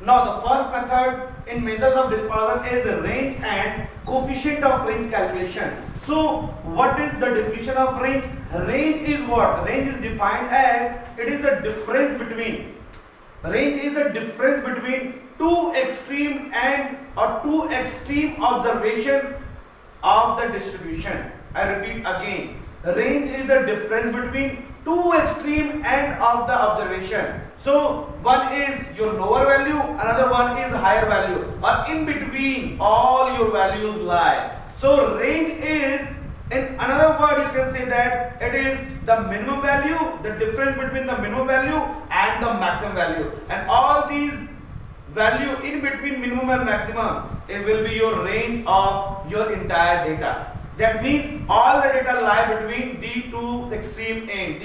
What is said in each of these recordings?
Now the first method in measures of dispersion is range and coefficient of range calculation. So what is the definition of range? Range is what? Range is defined as it is the difference between two extreme and or two extreme observation of the distribution. I repeat again. Range is the difference between two extreme end of the observation. So one is your lower value, another one is higher value, or in between all your values lie. So range is, in another word you can say that it is the minimum value, the difference between the minimum value and the maximum value, and all these value in between minimum and maximum, it will be your range of your entire data. That means all the data lie between these two extreme end.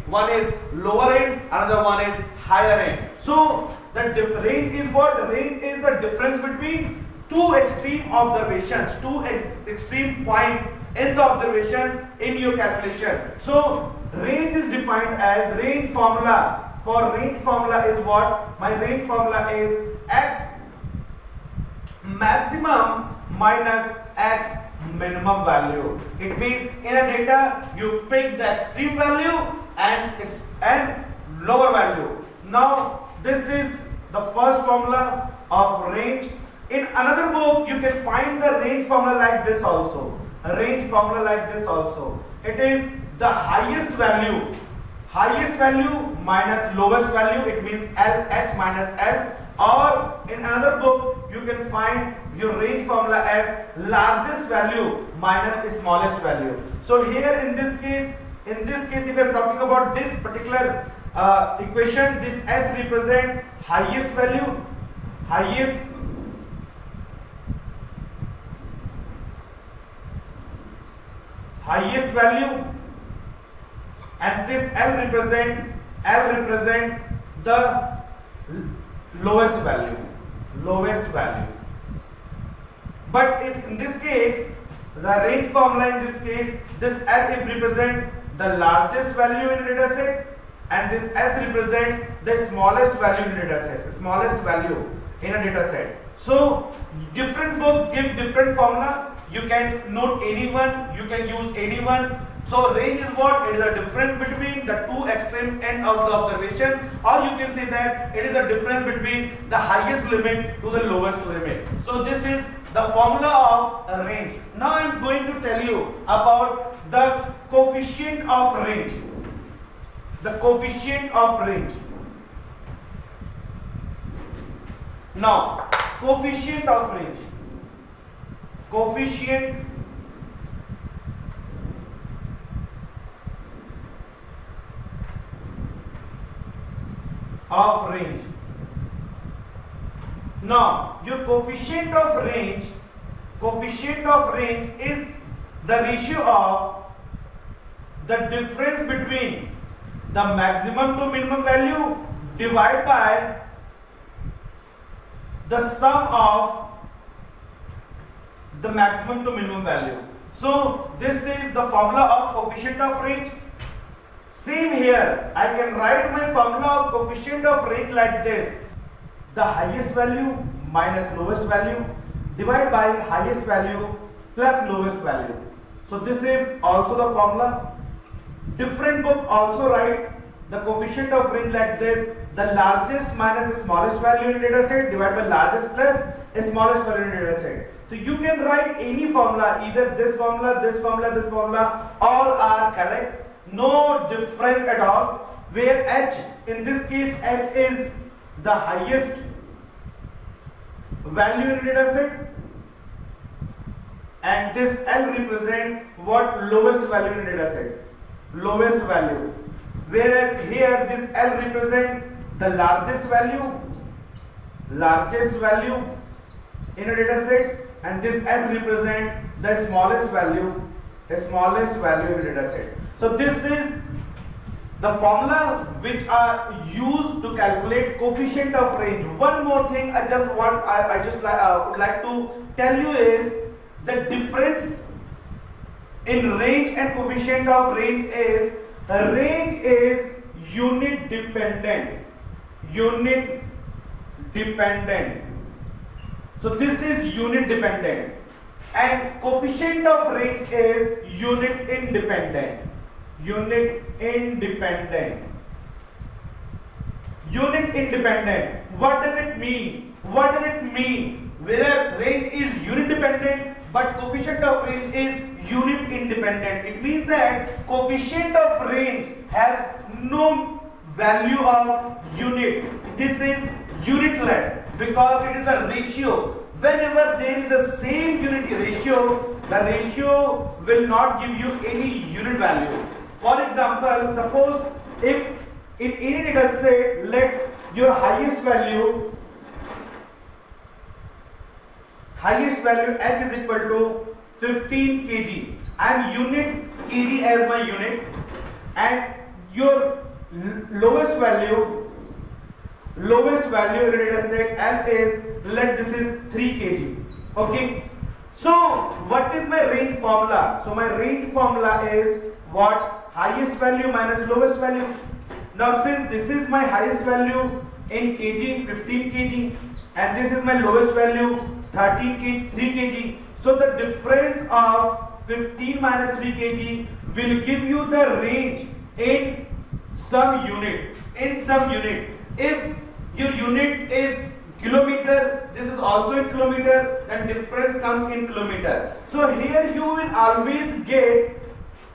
One is lower end, another one is higher end. So the range is what? Range is the difference between two extreme observations, two extreme point in the observation in your calculation. So range is defined as range formula. For range formula is what? My range formula is x maximum minus x minimum value. It means in a data you pick the extreme value and lower value. Now this is the first formula of range. In another book you can find the range formula like this also. A range formula like this also. It is the highest value minus lowest value. It means LH minus L. Or in another book you can find your range formula as largest value minus smallest value. So here in this case if I am talking about this particular equation, this H represent highest value, and this L represent the lowest value. But if in this case the range formula in this case, this L represent the largest value in a data set and this S represent the smallest value in a data set. So different book give different formula. You can note anyone, you can use anyone. So range is what? It is a difference between the two extreme end of the observation, or you can say that it is a difference between the highest limit to the lowest limit. So this is the formula of range. Now I am going to tell you about the coefficient of range. Now coefficient of range. Now your coefficient of range is the ratio of the difference between the maximum to minimum value divided by the sum of the maximum to minimum value. So this is the formula of coefficient of range. Same here, I can write my formula of coefficient of range like this: the highest value minus lowest value divided by highest value plus lowest value. So this is also the formula. Different book also write the coefficient of range like this: the largest minus smallest value in data set divided by largest plus smallest value in data set. So you can write any formula, either this formula, all are correct. No difference at all, where H, in this case H is the highest value in data set and this L represent what? Lowest value in data set, whereas here this L represent the largest value in a data set and this S represent the smallest value in a data set. So this is the formula which are used to calculate coefficient of range. One more thing I would like to tell you is the difference in range and coefficient of range is unit dependent. So this is unit dependent, and coefficient of range is unit independent. Unit independent. Unit independent. What does it mean? What does it mean? Whether range is unit dependent but coefficient of range is unit independent. It means that coefficient of range have no value of unit. This is unitless because it is a ratio. Whenever there is the same unit ratio, the ratio will not give you any unit value. For example, suppose if in any data set, let your highest value h is equal to 15 kg. I am unit kg as my unit, and your lowest value in the data set L is, let this is 3 kg. Okay. So what is my range formula? So my range formula is what? Highest value minus lowest value. Now since this is my highest value in kg, 15 kg, and this is my lowest value 13 kg, 3 kg. So the difference of 15 minus 3 kg will give you the range in some unit. If your unit is kilometer, this is also in kilometer, and difference comes in kilometer. So here you will always get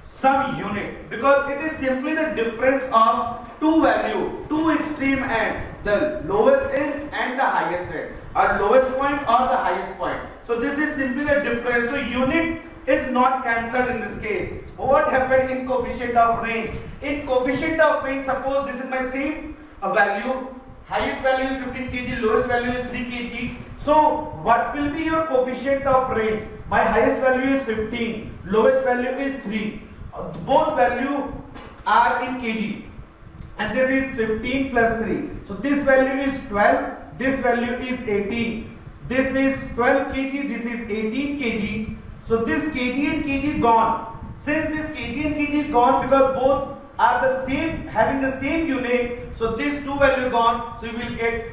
some unit because it is simply the difference of two value, two extreme end, the lowest end and the highest end, or lowest point or the highest point. So this is simply the difference. So unit is not cancelled in this case. What happened in coefficient of range? In coefficient of range, suppose this is my same value, highest value is 15 kg, lowest value is 3 kg. So what will be your coefficient of range? My highest value is 15, lowest value is 3. Both value are in kg, and this is 15 plus 3. So this value is 12, this value is 18. This is 12 kg, this is 18 kg. So this kg and kg gone. Since this kg and kg gone because both are the same, having the same unit, so this two value gone. So you will get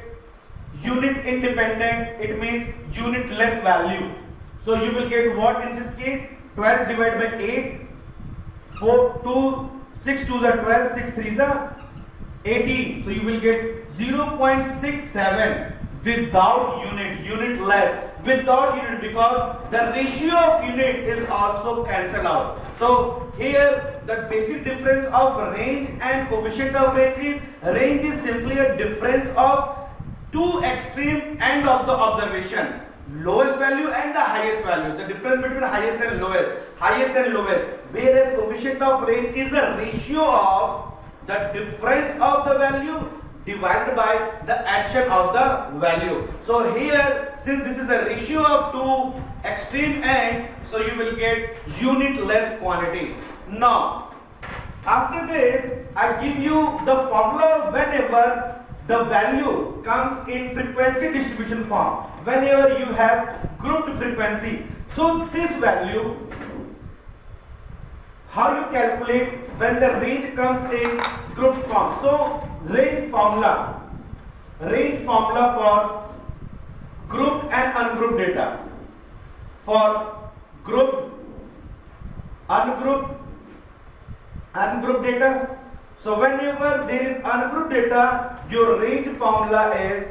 unit independent. It means unitless value. So you will get what in this case? 12 divided by 8. 4, 2, 6 2s are 12, 6 3s are 18. So you will get 0.67 without unit, unitless, without unit, because the ratio of unit is also cancelled out. So here the basic difference of range and coefficient of range is simply a difference of two extreme end of the observation. Lowest value and the highest value, the difference between highest and lowest, whereas coefficient of range is the ratio of the difference of the value divided by the addition of the value. So here, since this is the ratio of two extreme ends, so you will get unitless quantity. Now after this, I give you the formula whenever the value comes in frequency distribution form, whenever you have grouped frequency. So this value, how you calculate when the range comes in grouped form. So range formula for grouped and ungrouped data. For grouped, ungrouped data. So whenever there is ungrouped data, your range formula is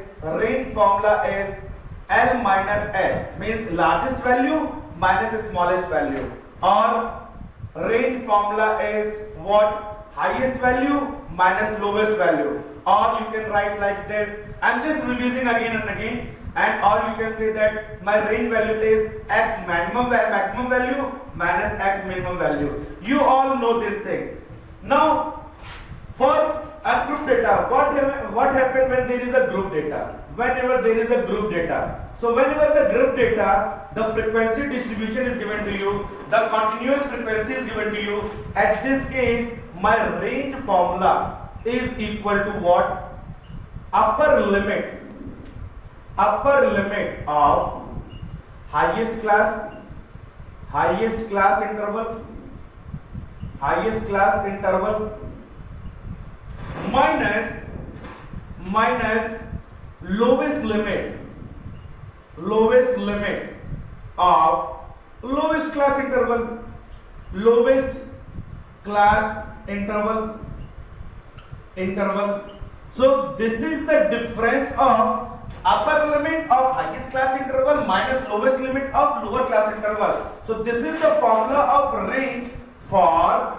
L minus S, means largest value minus smallest value, or range formula is what? Highest value minus lowest value, or you can write like this. I am just revising again and again, and or you can say that my range value is X maximum value minus X minimum value. You all know this thing. Now for ungrouped data, what happened when there is a group data? Whenever there is a group data, so whenever the group data, the frequency distribution is given to you, the continuous frequency is given to you. At this case, my range formula is equal to what? Upper limit of highest class minus lowest limit of lowest class interval, lowest class interval. So this is the difference of upper limit of highest class interval minus lowest limit of lower class interval. So this is the formula of range for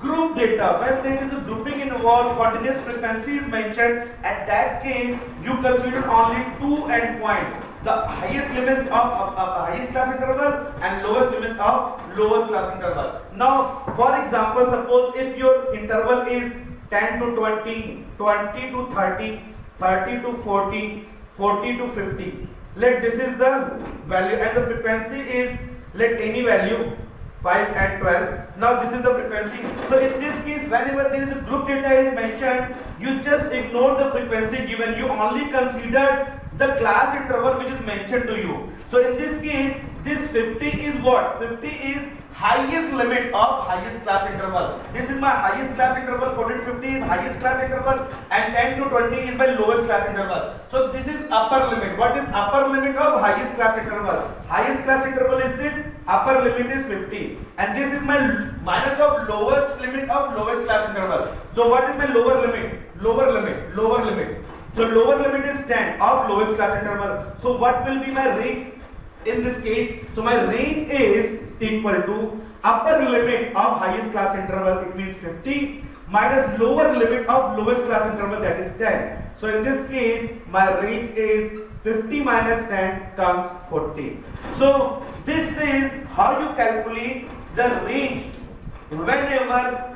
group data. When there is a grouping involved, continuous frequency is mentioned. At that case, you consider only two endpoints: the highest limit of highest class interval and lowest limit of lowest class interval. Now, for example, suppose if your interval is 10 to 20, 20 to 30, 30 to 40, 40 to 50. Let this is the value and the frequency is let any value 5 and 12. Now this is the frequency. So in this case, whenever there is a group data is mentioned, you just ignore the frequency given. You only consider the class interval which is mentioned to you. So in this case, this 50 is what? 50 is highest limit of highest class interval. This is my highest class interval, 40 to 50 is highest class interval, and 10 to 20 is my lowest class interval. So this is upper limit. What is upper limit of highest class interval? Highest class interval is this, upper limit is 50, and this is my minus of lowest limit of lowest class interval. So what is my lower limit? Lower limit. So lower limit is 10 of lowest class interval. So what will be my range in this case? So my range is equal to upper limit of highest class interval, it means 50, minus lower limit of lowest class interval, that is 10. So in this case, my range is 50 minus 10 comes 40. So this is how you calculate the range whenever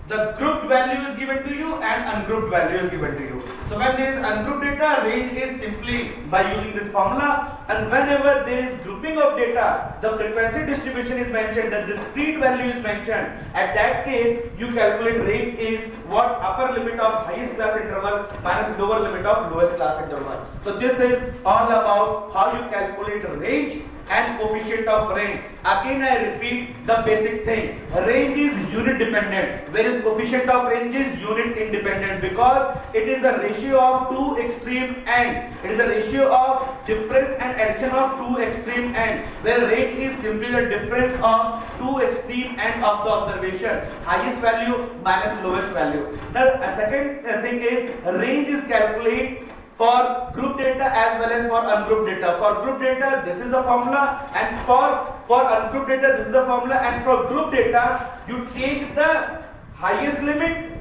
the grouped value is given to you and ungrouped value is given to you. So when there is ungrouped data, range is simply by using this formula, and whenever there is grouping of data, the frequency distribution is mentioned, the discrete value is mentioned. At that case, you calculate range is what? Upper limit of highest class interval minus lower limit of lowest class interval. So this is all about how you calculate range and coefficient of range. Again I repeat the basic thing. Range is unit dependent, whereas coefficient of range is unit independent, because it is the ratio of two extreme ends. It is the ratio of difference and addition of two extreme ends, where range is simply the difference of two extreme ends of the observation, highest value minus lowest value. Now a second thing is range is calculated for group data as well as for ungrouped data. For group data, this is the formula, and for ungrouped data, this is the formula, and for group data, you take the highest limit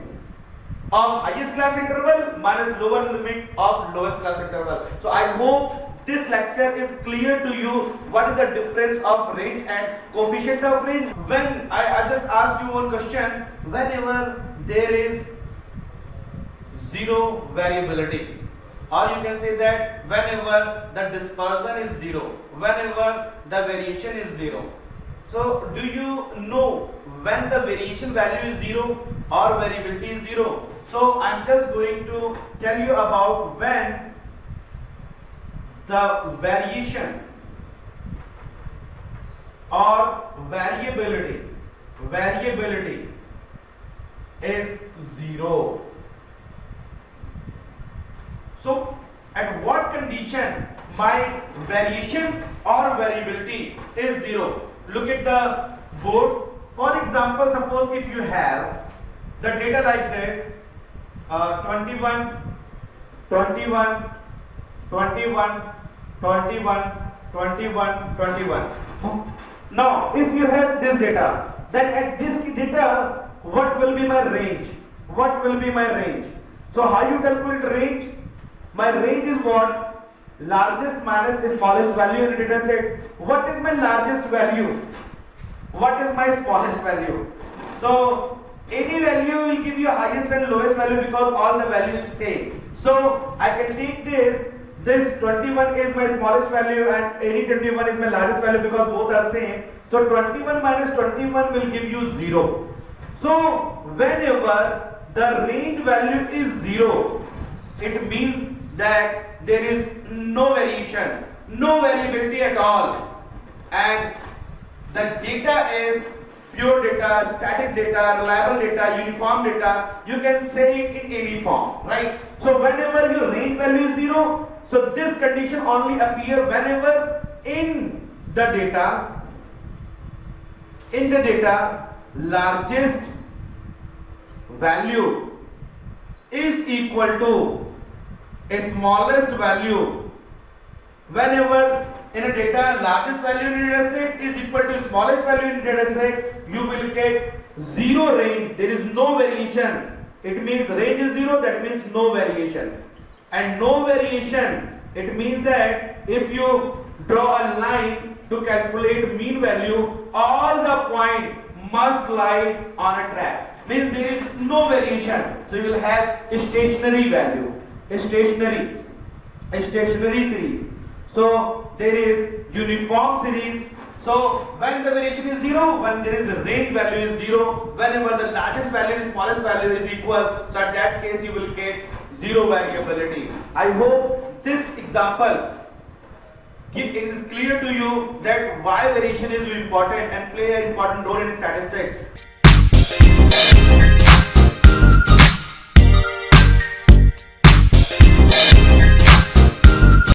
of highest class interval minus lower limit of lowest class interval. So I hope this lecture is clear to you what is the difference of range and coefficient of range. When I just asked you one question, whenever there is zero variability, or you can say that whenever the dispersion is zero, whenever the variation is zero. So do you know when the variation value is zero or variability is zero? So I'm just going to tell you about when the variation or variability is zero. So at what condition my variation or variability is zero? Look at the board. For example, suppose if you have the data like this, 21, 21, 21, 21, 21, 21. Now, if you have this data, then at this data, what will be my range? What will be my range? So how you calculate range? My range is what? Largest minus smallest value in the data set. What is my largest value? What is my smallest value? So any value will give you highest and lowest value because all the values same. So I can take this 21 is my smallest value and any 21 is my largest value because both are same. So 21 minus 21 will give you 0. So whenever the range value is 0, it means that there is no variation, no variability at all, and the data is pure data, static data, reliable data, uniform data. You can say it in any form, right? So whenever value, range value is 0. So this condition only appear whenever in the data largest value is equal to a smallest value. Whenever in a data largest value in a data set is equal to smallest value in a data set, you will get zero range. There is no variation. It means range is 0, that means no variation. And no variation, it means that if you draw a line to calculate mean value, all the point must lie on a track. Means there is no variation. So you will have a stationary value, a stationary series. So there is uniform series. So when the variation is 0, when there is a range value is 0, whenever the largest value and smallest value is equal, so at that case you will get zero variability. I hope this example is clear to you that why variation is important and play an important role in statistics.